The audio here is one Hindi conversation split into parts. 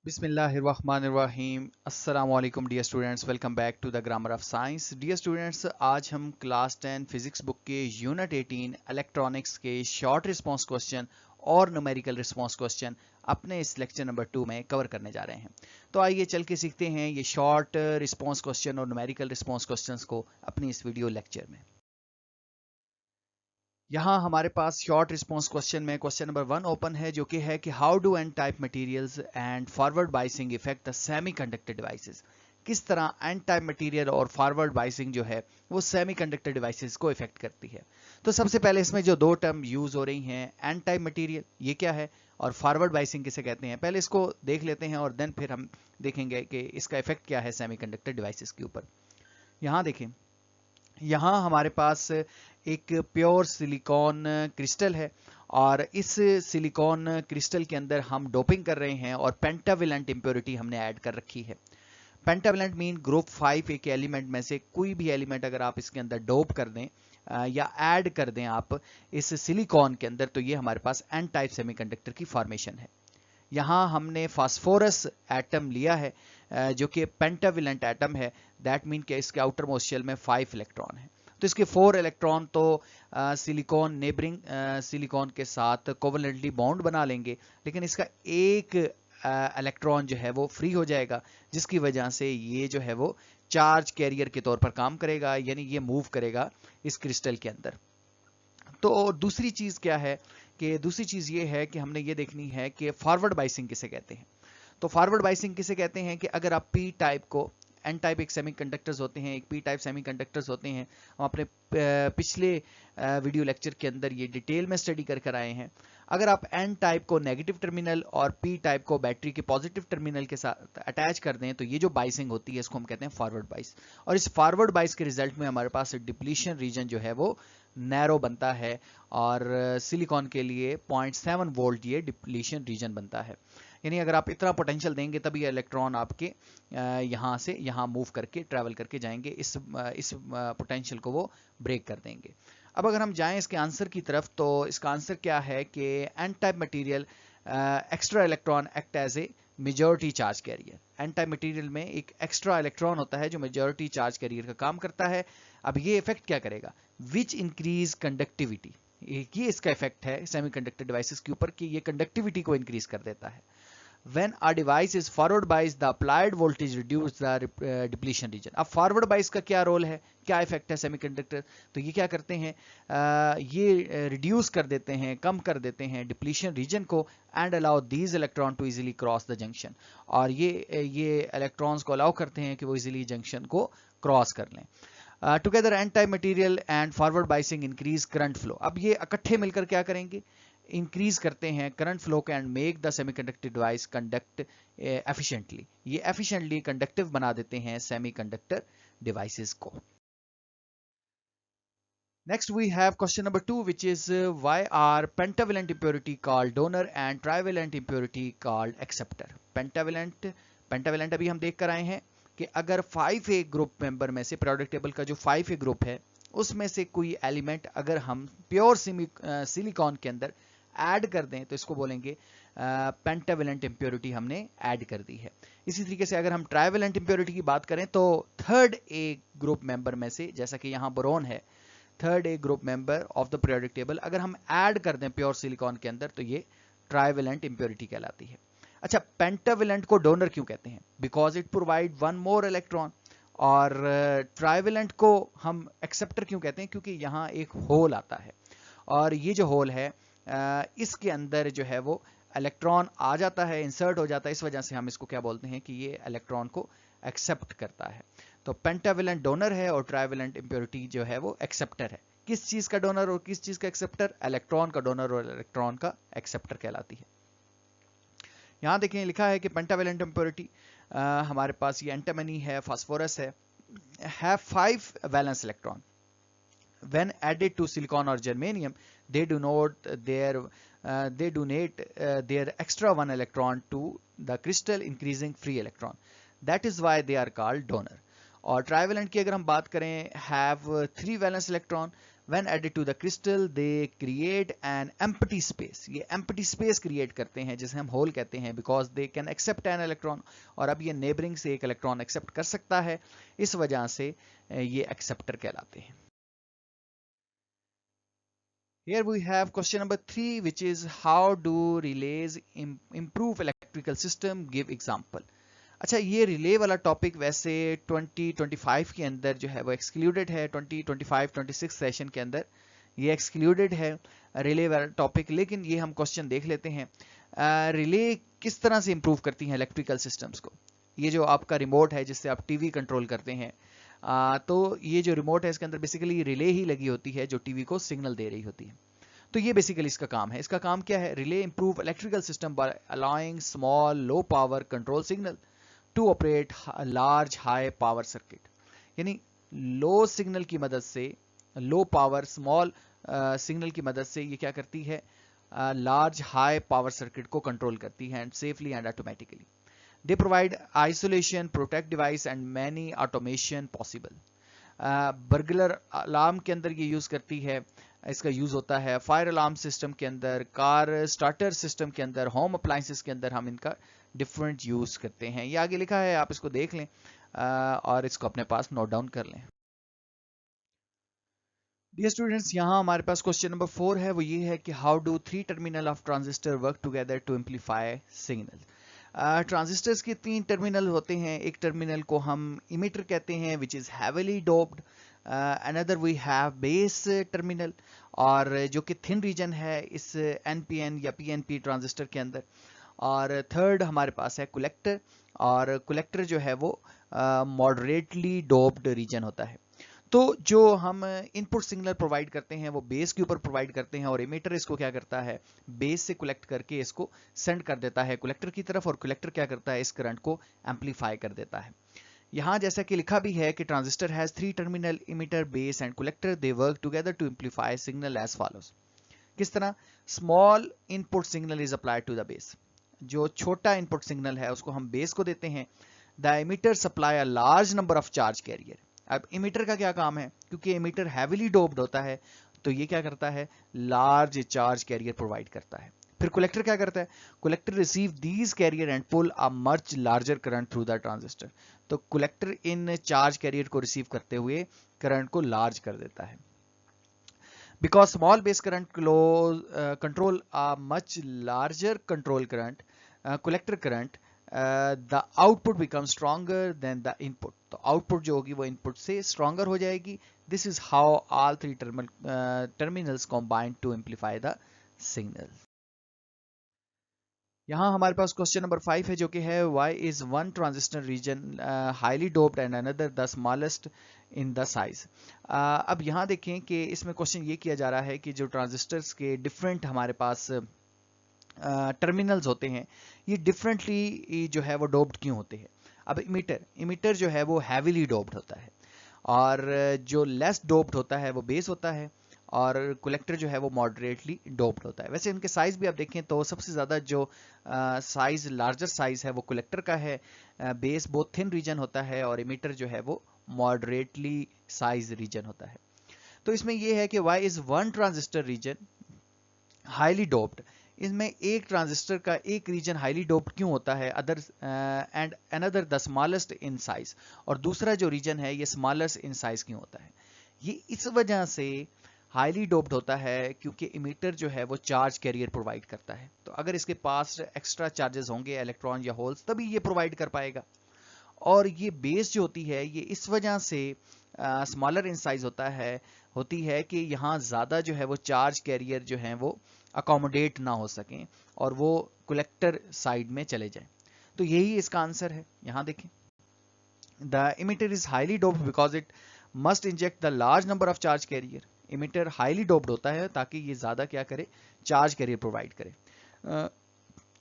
बिस्मिल्लाहिर्रहमानिर्रहीम अस्सलामुअलैकुम dear students, welcome back to the grammar of science. Dear students, आज हम क्लास 10 फिजिक्स बुक के यूनिट 18 इलेक्ट्रॉनिक्स के शॉर्ट रिस्पांस क्वेश्चन और न्यूमेरिकल रिस्पांस क्वेश्चन अपने इस लेक्चर नंबर 2 में कवर करने जा रहे हैं। तो आइए चल के सीखते हैं ये शॉर्ट रिस्पांस क्वेश्चन और न्यूमेरिकल रिस्पांस क्वेश्चंस को अपनी इस वीडियो लेक्चर में। यहाँ हमारे पास शॉर्ट रिस्पांस क्वेश्चन में क्वेश्चन नंबर 1 ओपन है, जो कि है कि how do an type materials and forward biasing effect the semiconductor devices. किस तरह एन टाइप मटेरियल और फॉरवर्ड बाइसिंग जो है वो सेमीकंडक्टर डिवाइसेस को इफेक्ट करती है। तो सबसे पहले इसमें जो दो टर्म यूज हो रही हैं, एन टाइप मटेरियल ये क्या है और फॉरवर्ड बाइसिंग किसे कहते हैं, पहले इसको देख लेते हैं और देन फिर हम देखेंगे कि इसका इफेक्ट क्या है सेमीकंडक्टर डिवाइसेस के ऊपर। यहाँ देखें, यहाँ हमारे पास एक प्योर सिलिकॉन क्रिस्टल है और इस सिलिकॉन क्रिस्टल के अंदर हम डोपिंग कर रहे हैं और पेंटावेलेंट इंप्योरिटी हमने ऐड कर रखी है। पेंटावेलेंट मीन ग्रुप 5 एक एलिमेंट में से कोई भी एलिमेंट अगर आप इसके अंदर डोप कर दें या ऐड कर दें आप इस सिलिकॉन के अंदर, तो ये हमारे पास एन टाइप सेमीकंडक्टर की फॉर्मेशन है। यहाँ हमने फास्फोरस एटम लिया है जो कि पेंटावेलेंट एटम है। दैट मीन कि इसके आउटर मोस्ट शेल में 5 इलेक्ट्रॉन है। तो इसके 4 इलेक्ट्रॉन तो सिलिकॉन नेबरिंग सिलिकॉन के साथ कोवेलेंटली बॉन्ड बना लेंगे, लेकिन इसका एक इलेक्ट्रॉन जो है वो फ्री हो जाएगा, जिसकी वजह से ये जो है वो चार्ज कैरियर के तौर पर काम करेगा, यानी ये मूव करेगा इस क्रिस्टल के अंदर। तो दूसरी चीज क्या है कि दूसरी चीज ये है कि हमने ये देखनी है कि फॉरवर्ड बाइसिंग किसे कहते हैं। तो फॉरवर्ड बाइसिंग किसे कहते हैं कि अगर आप पी टाइप को, एन टाइप एक सेमीकंडक्टर्स होते हैं, एक पी टाइप सेमीकंडक्टर्स होते हैं, हम अपने पिछले वीडियो लेक्चर के अंदर ये डिटेल में स्टडी कर आए हैं। अगर आप एन टाइप को नेगेटिव टर्मिनल और पी टाइप को बैटरी के पॉजिटिव टर्मिनल के साथ अटैच कर दें, तो ये जो बाइसिंग होती है इसको हम कहते हैं फॉरवर्ड बाइस। और इस फॉरवर्ड बाइस के रिजल्ट में हमारे पास डिप्लीशन रीजन जो है वो नैरो बनता है और सिलिकॉन के लिए 0.7 वोल्ट ये डिप्लीशन रीजन बनता है। यानी अगर आप इतना पोटेंशियल देंगे तभी इलेक्ट्रॉन आपके यहाँ से यहाँ मूव करके ट्रैवल करके जाएंगे, इस पोटेंशियल को वो ब्रेक कर देंगे। अब अगर हम जाएं इसके आंसर की तरफ, तो इसका आंसर क्या है कि N type material extra electron act as a majority charge carrier. N type material में एक एक्स्ट्रा इलेक्ट्रॉन होता है जो मेजॉरिटी चार्ज कैरियर का काम करता है। अब ये इफेक्ट क्या करेगा, विच इंक्रीज कंडक्टिविटी। ये इसका इफेक्ट है सेमीकंडक्टर डिवाइसेस के ऊपर कि ये कंडक्टिविटी को इंक्रीज कर देता है। When a device is forward biased, the applied voltage reduce the depletion region। अब फॉरवर्ड बाइस का क्या रोल है, क्या इफेक्ट है सेमीकंडक्टर, तो ये क्या करते हैं, ये रिड्यूस कर देते हैं, कम कर देते हैं डिप्लीशन रीजन को and allow these electron to easily cross the junction. और ये इलेक्ट्रॉन्स को अलाउ करते हैं कि वो इजीली जंक्शन को क्रॉस कर लें। Together N type material and forward biasing increase current flow. अब ये इकट्ठे मिलकर क्या करेंगे, इंक्रीज करते हैं करंट फ्लो को and make the semiconductor device conduct efficiently. ये एफिशिएंटली कंडक्टिव बना देते हैं सेमीकंडक्टर डिवाइसेस को। Next we have question number 2, which is why are pentavalent impurity called donor and trivalent impurity called acceptor। Pentavalent अभी हम देख कर आए हैं कि अगर 5A ग्रुप मेंबर में से periodic टेबल का जो 5A ग्रुप है उसमें से कोई एलिमेंट अगर हम प्योर सिलिकॉन के अंदर ऐड कर दें तो इसको बोलेंगे पेंटावेलेंट इंप्योरिटी हमने ऐड कर दी है। इसी तरीके से अगर हम ट्राइवेलेंट इंप्योरिटी की बात करें तो थर्ड ए ग्रुप मेंबर में से, जैसा कि यहाँ बोरोन है third A group member of the periodic table, अगर हम ऐड कर दें प्योर सिलिकॉन के अंदर तो ये ट्राइवेलेंट इंप्योरिटी कहलाती है। अच्छा, पेंटावेलेंट को डोनर क्यों कहते हैं, because it provide one more electron. और ट्राइवेलेंट को हम एक्सेप्टर क्यों कहते हैं, क्योंकि यहाँ एक होल आता है और ये जो होल है इसके अंदर जो है वो इलेक्ट्रॉन आ जाता है, इंसर्ट हो जाता है, इस वजह से हम इसको क्या बोलते हैं कि ये इलेक्ट्रॉन को एक्सेप्ट करता है। तो पेंटावेलेंट डोनर है और ट्राइवेलेंट इंप्योरिटी जो है वो एक्सेप्टर है। किस चीज का डोनर और किस चीज का एक्सेप्टर, इलेक्ट्रॉन का डोनर और इलेक्ट्रॉन का एक्सेप्टर कहलाती है। यहाँ देखें लिखा है कि पेंटावेलेंट इंप्योरिटी हमारे पास ये एंटीमनी है, फास्फोरस है, have 5 valence electron. When added to silicon or germanium, they donate their extra 1 electron to the crystal, increasing free electron. That is why they are called donor. और ट्राइवेलेंट की अगर हम बात करें, have 3 valence electron, When added to the crystal they create an empty space. ये empty space create करते हैं जिसे हम hole कहते हैं, because they can accept an electron. और अब ये neighboring से एक electron accept कर सकता है, इस वजह से ये acceptor कहलाते हैं. Here we have question number 3, which is how do relays improve electrical system? Give example. अच्छा, ये रिले वाला टॉपिक वैसे 2025 के अंदर जो है वो एक्सक्लूडेड है. 2025-26 सेशन के अंदर ये एक्सक्लूडेड है रिले वाला टॉपिक, लेकिन ये हम क्वेश्चन देख लेते हैं. रिले किस तरह से इंप्रूव करती हैं इलेक्ट्रिकल सिस्टम्स को. ये जो आपका रिमोट है जिससे आप टीवी कंट्रोल करते हैं, तो ये जो रिमोट है इसके अंदर बेसिकली रिले ही लगी होती है जो टीवी को सिग्नल दे रही होती है. तो ये बेसिकली इसका काम है. इसका काम क्या है? Relay improve electrical system by allowing small low power control signal to operate large high power circuit. यानी लो सिग्नल की मदद से, लो पावर स्मॉल सिग्नल की मदद से ये क्या करती है? लार्ज हाई पावर सर्किट को कंट्रोल करती है, and safely and automatically. They provide isolation, protect device and many automation possible. Burglar alarm के अंदर ये यूज करती है, इसका यूज होता है फायर अलार्म सिस्टम के अंदर, कार स्टार्टर सिस्टम के अंदर, होम अप्लायंसेस के अंदर हम इनका डिफरेंट यूज करते हैं. ये आगे लिखा है, आप इसको देख लें और इसको अपने पास नोट डाउन कर लें. डियर स्टूडेंट्स, यहाँ हमारे पास क्वेश्चन नंबर 4 है. वो ये है कि how do 3 terminal of transistor work together to amplify signal. Transistors के 3 टर्मिनल होते हैं. एक टर्मिनल को हम इमिटर कहते हैं, which is heavily doped. Another we have base terminal, और जो कि थिन रीजन है इस एनपीएन या पीएनपी ट्रांजिस्टर के अंदर. और थर्ड हमारे पास है कलेक्टर, और कलेक्टर जो है वो मॉडरेटली डोप्ड रीजन होता है. तो जो हम इनपुट सिग्नल प्रोवाइड करते हैं वो बेस के ऊपर प्रोवाइड करते हैं, और इमिटर इसको क्या करता है? बेस से कलेक्ट करके इसको सेंड कर देता है कलेक्टर की तरफ, और कलेक्टर क्या करता है? इस करंट को एम्पलीफाई कर देता है. यहाँ जैसा कि लिखा भी है कि transistor has 3 terminal, emitter, base and collector. They work together to amplify signal as follows. किस तरह? Small input signal is applied to the base. जो छोटा इनपुट सिग्नल है उसको हम बेस को देते हैं. The emitter supply a large number of charge carrier. अब इमिटर का क्या काम है? क्योंकि इमिटर हैवीली डोप्ड होता है, तो ये क्या करता है? लार्ज चार्ज कैरियर प्रोवाइड करता है. फिर कलेक्टर क्या करता है? Collector receive these carrier and pull a much larger current through the transistor. तो कलेक्टर इन चार्ज कैरियर को रिसीव करते हुए करंट को लार्ज कर देता है. Because small base current control a much larger control current, collector current, the output becomes stronger than the input. तो output जो होगी वो input से stronger हो जाएगी. This is how all 3 terminals combine to amplify the signal. यहाँ हमारे पास क्वेश्चन नंबर 5 है, जो कि है why is one transistor region highly doped and another the smallest in the size. अब यहाँ देखें कि इसमें क्वेश्चन ये किया जा रहा है कि जो ट्रांजिस्टर्स के डिफरेंट हमारे पास टर्मिनल्स होते हैं, ये डिफरेंटली जो है वो डोप्ड क्यों होते हैं. अब इमिटर जो है वो हैवीली डोप्ड होता है, और जो लेस डोप्ड होता है वो बेस होता है, और कलेक्टर जो है वो मॉडरेटली डोप्ड होता है. वैसे इनके साइज भी आप देखें तो सबसे ज़्यादा जो साइज, लार्जर साइज है वो कलेक्टर का है. बेस बहुत थिन रीजन होता है, और इमिटर जो है वो मॉडरेटली साइज रीजन होता है. तो इसमें ये है कि why is one transistor region highly doped. इसमें एक ट्रांजिस्टर का एक रीजन हाईली डोप्ड क्यों होता है, other and another the smallest in size, और दूसरा जो रीजन है ये स्मॉलेस्ट इन साइज क्यों होता है. ये इस वजह से हाईली डोप्ड होता है क्योंकि इमिटर जो है वो चार्ज कैरियर प्रोवाइड करता है. तो अगर इसके पास एक्स्ट्रा चार्जेस होंगे, इलेक्ट्रॉन या होल्स, तभी ये प्रोवाइड कर पाएगा. और ये बेस जो होती है ये इस वजह से स्मॉलर इन साइज होती है कि यहाँ ज़्यादा जो है वो चार्ज कैरियर जो हैं वो अकोमोडेट ना हो सकें और वो कलेक्टर साइड में चले जाएं. तो यही इसका आंसर है. यहाँ देखें, the emitter is highly doped because it must inject the large number of charge carrier. Emitter highly doped होता है ताकि ये ज़्यादा क्या करे, चार्ज कैरियर प्रोवाइड करे.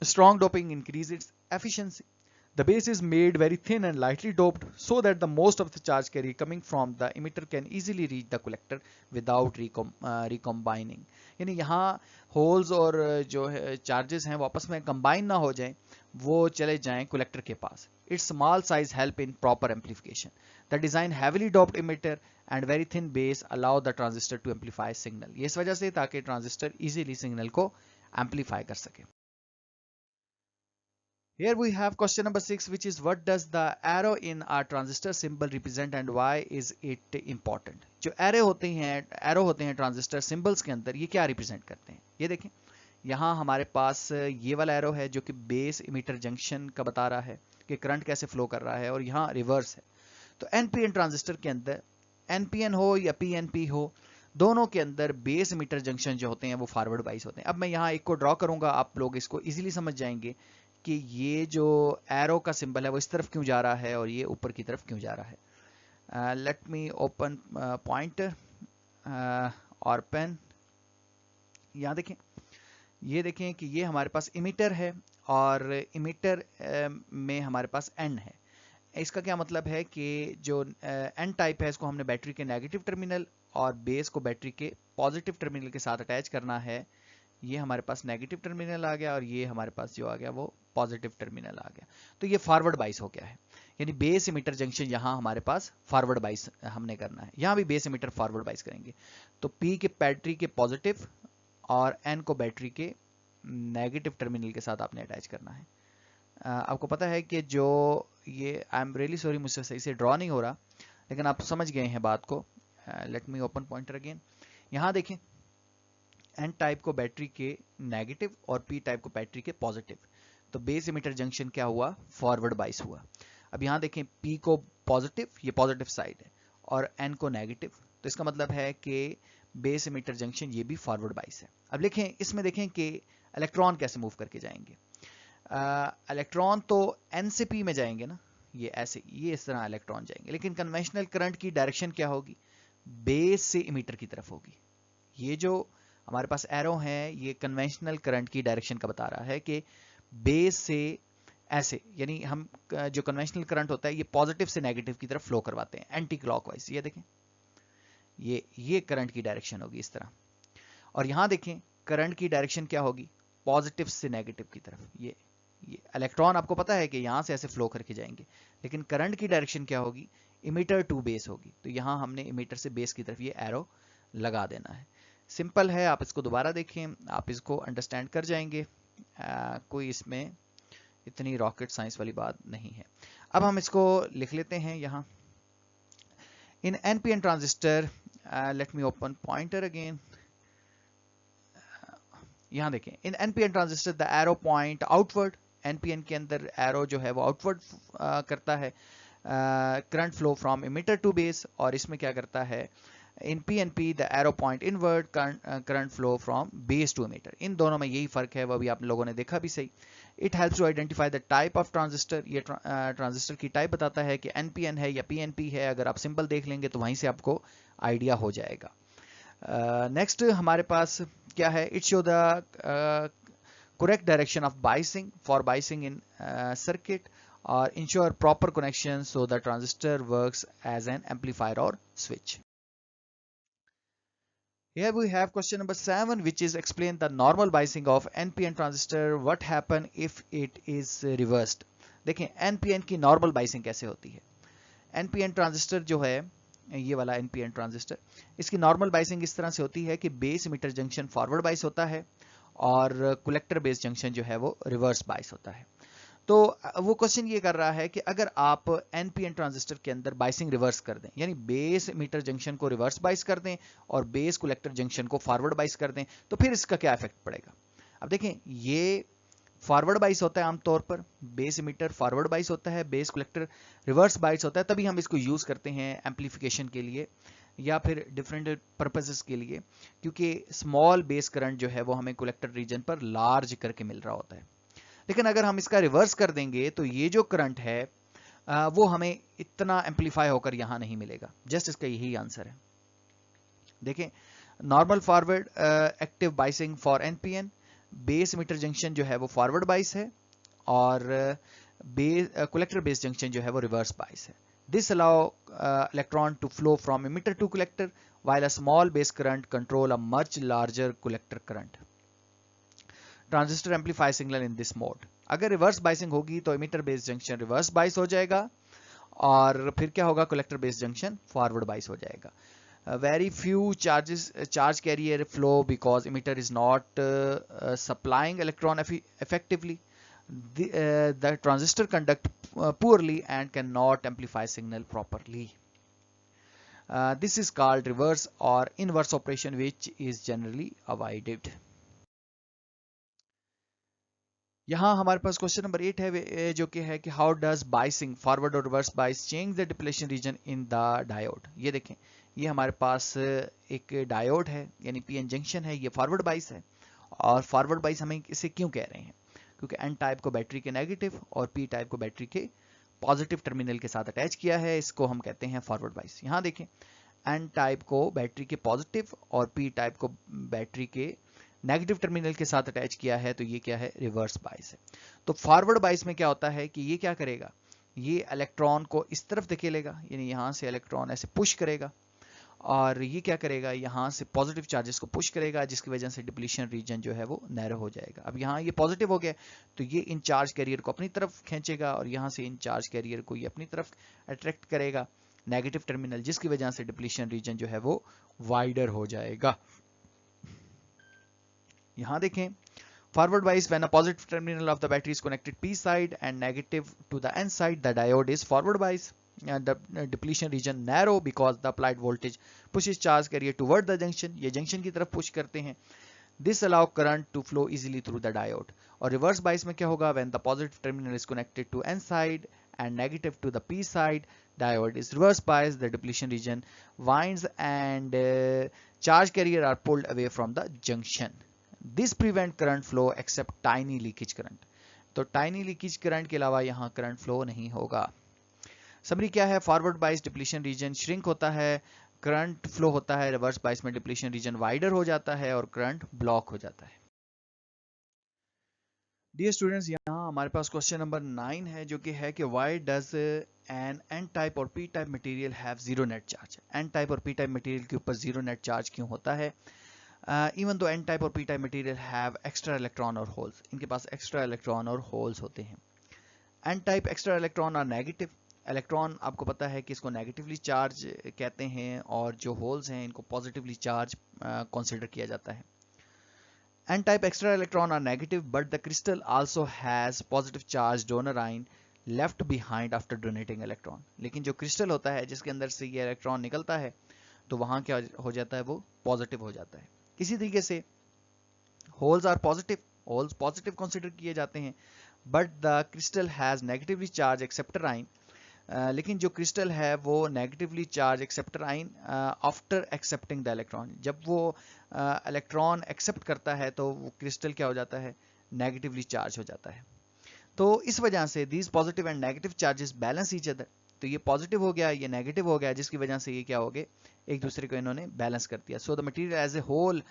Strong doping increase its efficiency. The base is made very thin and lightly doped so that the most of the charge carrier coming from the emitter can easily reach the collector without recombining. यानी यहाँ होल्स और जो चार्जेस हैं वो आपस में कंबाइन ना हो जाएं, वो चले जाएं कलेक्टर के पास. Its small size help in proper amplification. The design heavily doped emitter and very thin base allow the transistor to amplify signal. ये इस वजह से ताकि ट्रांजिस्टर इजीली सिग्नल को एम्पलीफाई कर सके. Here we have question number 6, which is what does the arrow in our transistor symbol represent and why is it important? जो arrow होते हैं ट्रांजिस्टर सिंबल्स के अंदर, ये क्या रिप्रेजेंट करते हैं? ये देखें, यहाँ हमारे पास ये वाला एरो है जो कि बेस इमीटर जंक्शन का बता रहा है कि करंट कैसे फ्लो कर रहा है, और यहाँ रिवर्स है. तो एनपीएन ट्रांजिस्टर के अंदर एनपीएन हो या पीएनपी हो, दोनों के अंदर बेस इमीटर जंक्शन जो होते हैं वो फॉरवर्ड बाइस होते हैं. अब मैं यहाँ एक को ड्रॉ करूंगा, आप लोग इसको इजीली समझ जाएंगे कि ये जो एरो का सिंबल है वो इस तरफ क्यों जा रहा है और ये ऊपर की तरफ क्यों जा रहा है. लेट मी ओपन पॉइंटर और पेन. यहाँ देखें, ये देखें कि ये हमारे पास इमीटर है और इमीटर में हमारे पास एन है. इसका क्या मतलब है कि जो एन टाइप है इसको हमने बैटरी के नेगेटिव टर्मिनल और बेस को बैटरी के पॉजिटिव टर्मिनल के साथ अटैच करना है. ये हमारे पास नेगेटिव टर्मिनल आ गया और ये हमारे पास जो आ गया वो पॉजिटिव टर्मिनल आ गया. तो ये फॉरवर्ड बाइस हो गया है, यानी बेस इमीटर जंक्शन यहाँ हमारे पास फॉरवर्ड बाइस हमने करना है. यहाँ भी बेस इमीटर फॉरवर्ड बाइस करेंगे. तो पी के बैटरी के पॉजिटिव और एन को बैटरी के नेगेटिव टर्मिनल के साथ आपने अटैच करना है. आपको पता है कि जो ये आई एम रियली सॉरी मुझसे सही से ड्रॉ नहीं हो रहा, लेकिन आप समझ गए हैं बात को. Late me open pointer again. यहाँ देखें, एन टाइप को बैटरी के नेगेटिव और पी टाइप को बैटरी के पॉजिटिव. तो बेस इमीटर जंक्शन क्या हुआ? फॉरवर्ड बाइस हुआ. अब यहाँ देखें, पी को पॉजिटिव, ये पॉजिटिव साइड है, और एन को नेगेटिव. तो इसका मतलब है कि बेस इमीटर जंक्शन ये भी फॉरवर्ड बाइस है. अब लिखें, इसमें देखें कि इलेक्ट्रॉन कैसे मूव करके जाएंगे. इलेक्ट्रॉन तो एन से पी में जाएंगे ना, ये ऐसे, ये इस तरह इलेक्ट्रॉन जाएंगे. लेकिन कन्वेंशनल करंट की डायरेक्शन क्या होगी? बेस से इमीटर की तरफ होगी. ये जो हमारे पास एरो है ये कन्वेंशनल करंट की डायरेक्शन का बता रहा है कि बेस से ऐसे, यानी हम जो कन्वेंशनल करंट होता है ये पॉजिटिव से नेगेटिव की तरफ फ्लो करवाते हैं एंटी क्लॉकवाइज. ये देखें, ये करंट की डायरेक्शन होगी इस तरह. और यहां देखें, करंट की डायरेक्शन क्या होगी? पॉजिटिव से नेगेटिव की तरफ. ये इलेक्ट्रॉन आपको पता है कि यहां से ऐसे फ्लो करके जाएंगे, लेकिन करंट की डायरेक्शन क्या होगी? इमीटर टू बेस होगी. तो यहां हमने इमीटर से बेस की तरफ ये एरो लगा देना है. सिंपल है, आप इसको दोबारा देखें, आप इसको अंडरस्टैंड कर जाएंगे. कोई इसमें इतनी रॉकेट साइंस वाली बात नहीं है. अब हम इसको लिख लेते हैं यहाँ. In NPN transistor, let me open pointer again. यहाँ देखें, in NPN transistor the arrow point outward. NPN के अंदर एरो जो है वो आउटवर्ड करता है. Current flow from emitter to base. और इसमें क्या करता है? In PNP the arrow point inward, current flow from base to emitter. इन दोनों में यही फर्क है, वो भी आप लोगों ने देखा भी सही. It helps to identify the type of transistor. ये ट्रांजिस्टर की टाइप बताता है कि NPN है या PNP है. अगर आप सिंबल देख लेंगे तो वहीं से आपको आइडिया हो जाएगा. नेक्स्ट हमारे पास क्या है? It show the correct direction of biasing for biasing in circuit or ensure proper connection so the transistor works as an amplifier or switch. Here we have question number 7, which is explain the normal biasing of NPN transistor. What happen if it is reversed? देखें, NPN की normal biasing कैसे होती है. NPN ट्रांजिस्टर जो है, ये वाला NPN ट्रांजिस्टर, इसकी नॉर्मल बाइसिंग इस तरह से होती है कि बेस इमीटर जंक्शन फॉरवर्ड बाइस होता है और कलेक्टर बेस जंक्शन जो है वो रिवर्स बाइस होता है. तो वो क्वेश्चन ये कर रहा है कि अगर आप एनपीएन ट्रांजिस्टर के अंदर बाइसिंग रिवर्स कर दें, यानी बेस मीटर जंक्शन को रिवर्स बाइस कर दें और बेस कलेक्टर जंक्शन को फॉरवर्ड बाइस कर दें, तो फिर इसका क्या इफेक्ट पड़ेगा? अब देखें, ये फॉरवर्ड बाइस होता है आमतौर पर, बेस मीटर फॉरवर्ड बाइस होता है, बेस कलेक्टर रिवर्स बाइस होता है. तभी हम इसको यूज करते हैं एम्पलीफिकेशन के लिए या फिर डिफरेंट पर्पसेस के लिए, क्योंकि स्मॉल बेस करंट जो है वो हमें कलेक्टर रीजन पर लार्ज करके मिल रहा होता है. लेकिन अगर हम इसका रिवर्स कर देंगे तो ये जो करंट है वो हमें इतना एम्पलीफाई होकर यहां नहीं मिलेगा. जस्ट इसका यही आंसर है. देखें, normal forward active biasing for NPN, base emitter junction जो है वो फॉरवर्ड बाइस है और कलेक्टर बेस जंक्शन जो है वो रिवर्स बाइस है. This allow electron to flow from emitter to collector while a small base current control a much larger collector current. Transistor amplify signal in this mode. अगर रिवर्स बाइसिंग होगी तो emitter based junction reverse bias हो जाएगा और फिर क्या होगा, कलेक्टर बेस्ड जंक्शन फॉरवर्ड बाइस हो जाएगा। Very few charge carrier flow because emitter is not supplying electron effectively. The transistor conduct poorly and cannot amplify signal properly. This is called reverse or inverse operation, which is generally avoided. यहाँ हमारे पास क्वेश्चन नंबर 8 है जो कि है कि हाउ डज बाइसिंग फॉरवर्ड और reverse bias change the depletion region in the diode. ये देखें, ये हमारे पास एक डायोड है यानी पीएन जंक्शन है, ये फॉरवर्ड बाइस है। और फॉरवर्ड बाइस हमें इसे क्यों कह रहे हैं, क्योंकि एन टाइप को बैटरी के नेगेटिव और पी टाइप को बैटरी के पॉजिटिव टर्मिनल के साथ अटैच किया है, इसको हम कहते हैं फॉरवर्ड बाइस। यहाँ देखें, एन टाइप को बैटरी के पॉजिटिव और पी टाइप को बैटरी के नेगेटिव टर्मिनल के साथ अटैच किया है, तो ये क्या है, रिवर्स बाइस है। तो फॉरवर्ड बाइस में क्या होता है कि ये क्या करेगा, ये इलेक्ट्रॉन को इस तरफ धकेलेगा, यानी यहां से इलेक्ट्रॉन ऐसे पुश करेगा और ये क्या करेगा, यहां से पॉजिटिव चार्जेस को पुश करेगा, जिसकी वजह से डिप्लीशन रीजन जो है वो नैरो हो जाएगा। अब यहाँ ये पॉजिटिव हो गया तो ये इन चार्ज कैरियर को अपनी तरफ खींचेगा और यहाँ से इन चार्ज कैरियर को ये अपनी तरफ अट्रैक्ट करेगा नेगेटिव टर्मिनल, जिसकी वजह से डिप्लीशन रीजन जो है वो वाइडर हो जाएगा। यहाँ देखें, forward bias when a positive terminal of the battery is connected P side and negative to the N side, the diode is forward bias and the depletion region narrow because the applied voltage pushes charge carrier toward the junction, ये junction की तरफ push करते हैं। This allow current to flow easily through the diode। और reverse bias में क्या होगा, when the positive terminal is connected to N side and negative to the P side, diode is reverse bias, the depletion region winds and charge carrier are pulled away from the junction। This prevent current flow except tiny leakage current। तो tiny leakage current के अलावा यहाँ current flow नहीं होगा। समरी क्या है, फॉरवर्ड बाइस डिप्लीशन रीजन श्रिंक होता है, करंट फ्लो होता है, रिवर्स बाइस में डिप्लीशन रीजन वाइडर हो जाता है और करंट ब्लॉक हो जाता है। डियर स्टूडेंट्स, यहाँ हमारे पास क्वेश्चन नंबर 9 है जो कि है कि why does N N type और P type material have zero net charge. N type और पी टाइप मटेरियल के ऊपर जीरो नेट चार्ज क्यों होता है, इवन दो एन टाइप और P type material have extra electron और होल्स, इनके पास एक्स्ट्रा इलेक्ट्रॉन और होल्स होते हैं। एन टाइप एक्स्ट्रा इलेक्ट्रॉन और नेगेटिव इलेक्ट्रॉन, आपको पता है कि इसको नेगेटिवली चार्ज कहते हैं और जो होल्स हैं इनको पॉजिटिवली चार्ज कंसीडर किया जाता है। N type extra electron are negative but the crystal also has positive charge donor ion left behind after donating electron. लेकिन जो क्रिस्टल होता है जिसके अंदर से ये इलेक्ट्रॉन निकलता है तो वहां क्या हो जाता है, वो पॉजिटिव हो जाता है। इसी तरीके से holes are positive, holes positive consider किए जाते हैं but the crystal has negatively charge acceptor ion. लेकिन जो क्रिस्टल है वो negatively charge acceptor ion after accepting the electron, जब वो इलेक्ट्रॉन एक्सेप्ट करता है तो वो क्रिस्टल क्या हो जाता है, नेगेटिवली चार्ज हो जाता है। तो इस वजह से these positive and negative charges balance each other, तो ये पॉजिटिव हो गया, ये नेगेटिव हो गया, जिसकी वजह से ये क्या हो गए, एक दूसरे को इन्होंने बैलेंस कर दिया। So the material as a whole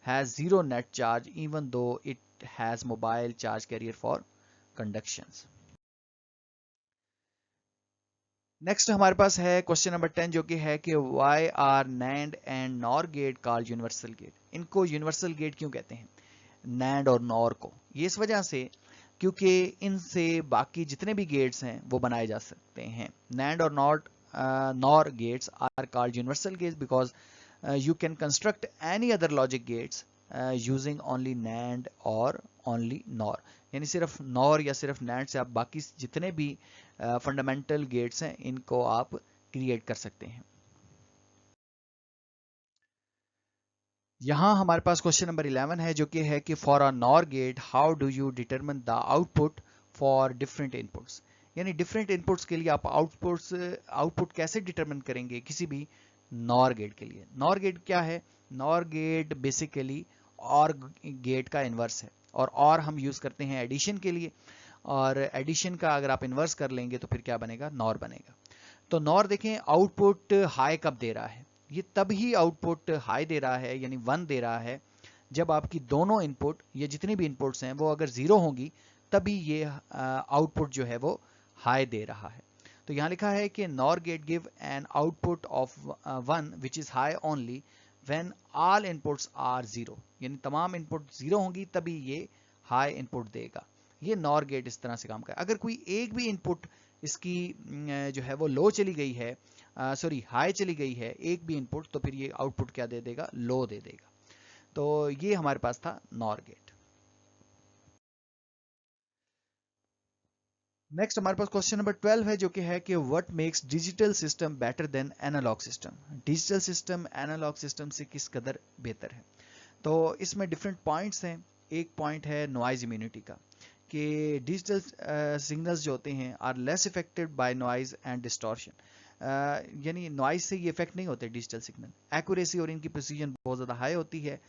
has zero net charge even though it has mobile charge carrier for conductions. Next हमारे पास है क्वेश्चन नंबर 10 जो कि है कि why are NAND and NOR gate called universal gate. इनको यूनिवर्सल गेट क्यों कहते हैं, नैंड और नॉर को, ये इस वजह से क्योंकि इनसे बाकी जितने भी गेट्स हैं वो बनाए जा सकते हैं। नैंड और NOR gates are called universal gates because you can construct any other logic gates using only NAND और only NOR। यानी सिर्फ NOR या सिर्फ NAND से आप बाकी जितने भी फंडामेंटल गेट्स हैं इनको आप क्रिएट कर सकते हैं। यहाँ हमारे पास क्वेश्चन नंबर 11 है जो कि है कि for a NOR gate how do you determine the output for different inputs. यानी डिफरेंट इनपुट्स के लिए आप आउटपुट कैसे डिटरमिन करेंगे किसी भी नॉर गेट के लिए। नॉर गेट क्या है, नॉर गेट बेसिकली और गेट का इन्वर्स है और हम यूज करते हैं एडिशन के लिए, और एडिशन का अगर आप इन्वर्स कर लेंगे तो फिर क्या बनेगा, नॉर बनेगा। तो नॉर देखें आउटपुट हाई कब दे रहा है, ये तब ही आउटपुट हाई दे रहा है यानी 1 दे रहा है जब आपकी दोनों इनपुट या जितनी भी इनपुट्स हैं वो अगर 0 होंगी तभी ये आउटपुट जो है वो हाई दे रहा है। तो यहाँ लिखा है कि NOR gate give an output of 1 which is high only when all inputs are 0, यानी तमाम इनपुट 0 होंगी तभी ये हाई इनपुट देगा। ये नॉर गेट इस तरह से काम करेगा। अगर कोई एक भी इनपुट इसकी जो है वो लो चली गई है, सॉरी हाई चली गई है, एक भी इनपुट, तो फिर ये आउटपुट क्या दे देगा, लो दे देगा। तो ये हमारे पास था नॉर गेट। नेक्स्ट हमारे पास क्वेश्चन नंबर 12 है, जो कि है कि what makes digital system better than analog system. Digital system analog system से किस कदर बेहतर है। तो इसमें डिफरेंट पॉइंट्स हैं। एक पॉइंट है नॉइज इम्यूनिटी का, कि डिजिटल सिग्नल्स जो होते हैं are less affected by noise and distortion. यानी नॉइज से ये इफेक्ट नहीं होते डिजिटल सिग्नल। एक्यूरेसी और इनकी प्रिसीजन बहुत ज़्यादा हाई होती है,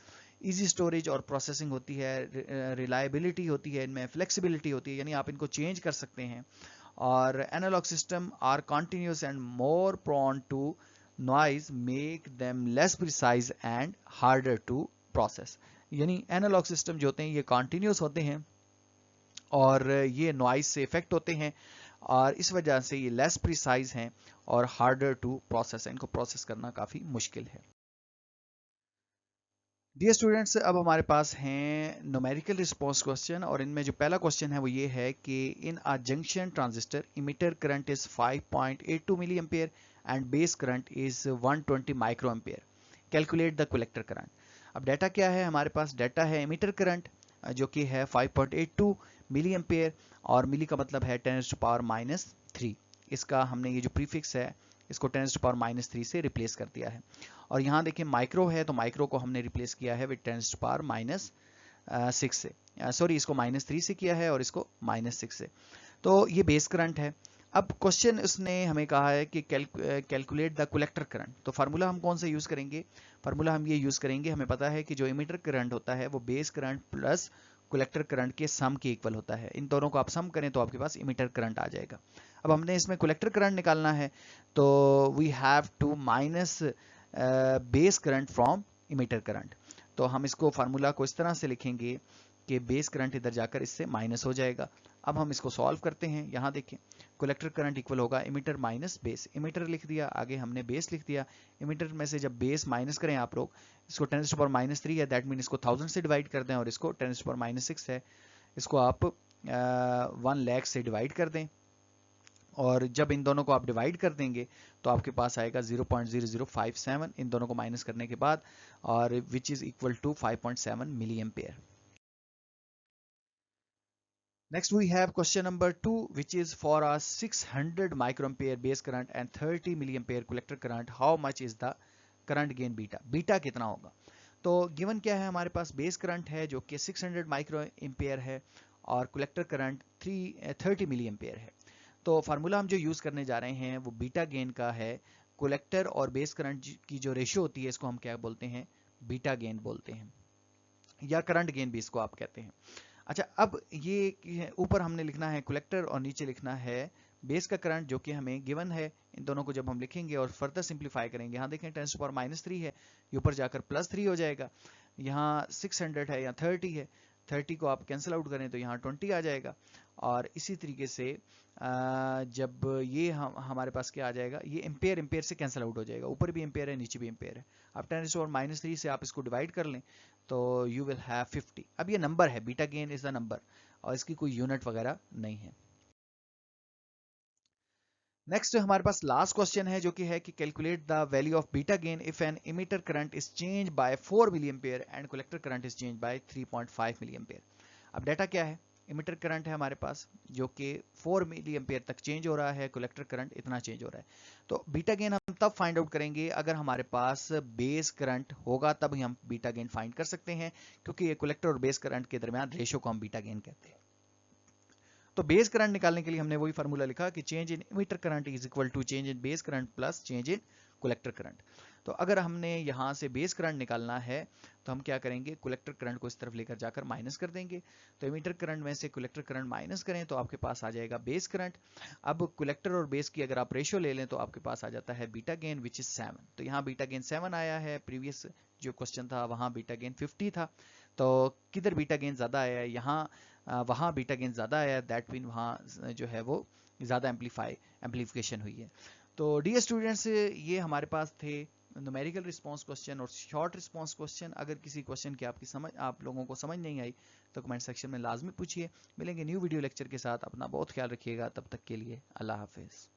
इजी स्टोरेज और प्रोसेसिंग होती है, रिलायबिलिटी होती है इनमें, फ्लेक्सिबिलिटी होती है, यानी आप इनको चेंज कर सकते हैं। और analog system are continuous and more prone to noise, make them less precise and harder to process. यानी एनालॉग सिस्टम जो होते हैं ये कॉन्टिन्यूस होते हैं और ये नॉइज से इफेक्ट होते हैं, और इस वजह से ये लेस प्रिसाइज हैं और हार्डर टू प्रोसेस है, इनको प्रोसेस करना काफ़ी मुश्किल है। डियर स्टूडेंट्स, अब हमारे पास हैं न्यूमेरिकल रिस्पांस क्वेश्चन, और इनमें जो पहला क्वेश्चन है वो ये है कि in a junction transistor emitter current is 5.82 milli ampere and base current is 120 micro ampere, calculate the collector current. अब डाटा क्या है हमारे पास, डाटा है इमिटर करंट जो कि है 5.82 मिली एम्पियर, और मिली का मतलब है 10⁻³ इसका हमने ये जो प्रीफिक्स है इसको 10⁻³ से रिप्लेस कर दिया है। और यहाँ देखिए माइक्रो है, तो माइक्रो को हमने रिप्लेस किया है विद 10⁻⁶ से, सॉरी इसको -3 से किया है और इसको -6 से। तो ये बेस करंट है। अब क्वेश्चन उसने हमें कहा है कि कैलकुलेट द कलेक्टर करंट। तो फार्मूला हम कौन सा यूज करेंगे, फार्मूला हम ये यूज करेंगे, हमें पता है कि जो इमिटर करंट होता है वो base current plus collector current के सम के इक्वल होता है। इन दोनों को आप सम करें तो आपके पास इमिटर करंट आ जाएगा। अब हमने इसमें कलेक्टर करंट निकालना है, तो we have to minus base current from emitter current. तो हम इसको फार्मूला को इस तरह से लिखेंगे कि बेस करंट इधर जाकर इससे माइनस हो जाएगा। अब हम इसको सॉल्व करते हैं। यहाँ देखें कलेक्टर करंट इक्वल होगा इमिटर माइनस बेस, इमिटर लिख दिया, आगे हमने बेस लिख दिया। इमिटर में से जब बेस माइनस करें आप लोग, इसको 10⁻³ है, दैट मीन इसको 1000 से डिवाइड कर दें, और इसको 10⁻6 है, इसको आप 1 लाख से डिवाइड कर दें, और जब इन दोनों को आप डिवाइड कर देंगे तो आपके पास आएगा 0.0057 इन दोनों को माइनस करने के बाद, और which is equal to 5.7 milli ampere. Next we have question number 2, which is for a 600 microampere base current and 30 milliampere collector current, how much is the current gain beta, beta कितना होगा। तो गिवन क्या है, हमारे पास बेस करंट है जो कि 600 माइक्रो एम्पियर है और कलेक्टर करंट 30 मिली एम्पियर है। तो फार्मूला हम जो यूज करने जा रहे हैं वो बीटा गेन का है। कलेक्टर और बेस करंट की जो रेशियो होती है इसको हम क्या बोलते हैं, बीटा गेन बोलते हैं, या करंट गेन भी इसको आप कहते हैं। अच्छा, अब ये ऊपर हमने लिखना है कलेक्टर और नीचे लिखना है बेस का करंट जो कि हमें गिवन है। इन दोनों को जब हम लिखेंगे और फर्दर सिंप्लीफाई करेंगे, यहाँ देखें 10⁻³ है, ये ऊपर जाकर +3 हो जाएगा, यहाँ 600 है, यहाँ 30 है, 30 को आप कैंसिल आउट करें तो यहाँ 20 आ जाएगा। और इसी तरीके से जब ये हमारे पास क्या आ जाएगा, ये एम्पेयर एम्पेयर से कैंसिल आउट हो जाएगा, ऊपर भी एम्पेयर है नीचे भी एम्पेयर है। अब 10⁻³ से आप इसको डिवाइड कर लें तो यू विल हैव 50। अब ये नंबर है, beta gain is the number, और इसकी कोई यूनिट वगैरह नहीं है। नेक्स्ट हमारे पास लास्ट क्वेश्चन है जो कि है कि calculate the value of beta gain if an emitter current is change by 4 milli ampere and collector current is change by 3.5 milli ampere. अब डाटा क्या है, इमिटर करंट है हमारे पास जो कि 4 मिली एम्पियर तक चेंज हो रहा है, कलेक्टर करंट इतना चेंज हो रहा है। तो बीटा गेन हम तब फाइंड आउट करेंगे अगर हमारे पास बेस करंट होगा, तब ही हम बीटा गेन फाइंड कर सकते हैं, क्योंकि ये कलेक्टर और बेस करंट के दरमियान रेशियो को हम बीटा गेन कहते हैं। तो बेस करंट निकालने के लिए हमने वही फार्मूला लिखा कि change in emitter current is equal to change in base current plus change in collector current. तो अगर हमने यहाँ से बेस करंट निकालना है तो हम क्या करेंगे, कलेक्टर करंट को इस तरफ लेकर जाकर माइनस कर देंगे। तो इमिटर करंट में से कलेक्टर करंट माइनस करें तो आपके पास आ जाएगा बेस करंट। अब कलेक्टर और बेस की अगर आप रेशियो ले लें तो आपके पास आ जाता है बीटा गेन विच इज 7। तो यहाँ बीटा गेन 7 आया है, प्रीवियस जो क्वेश्चन था वहाँ बीटा गेन 50 था। तो किधर बीटा गेन ज़्यादा आया है, यहाँ वहाँ बीटा गेन ज़्यादा आया, दैट मीन वहाँ जो है वो ज़्यादा एम्पलीफिकेशन हुई है। तो डियर स्टूडेंट्स, ये हमारे पास थे न्यूमेरिकल रिस्पांस क्वेश्चन और शॉर्ट रिस्पांस क्वेश्चन। अगर किसी क्वेश्चन की आप लोगों को समझ नहीं आई तो कमेंट सेक्शन में लाजमी पूछिए। मिलेंगे न्यू वीडियो लेक्चर के साथ। अपना बहुत ख्याल रखिएगा, तब तक के लिए अल्लाह हाफिज़।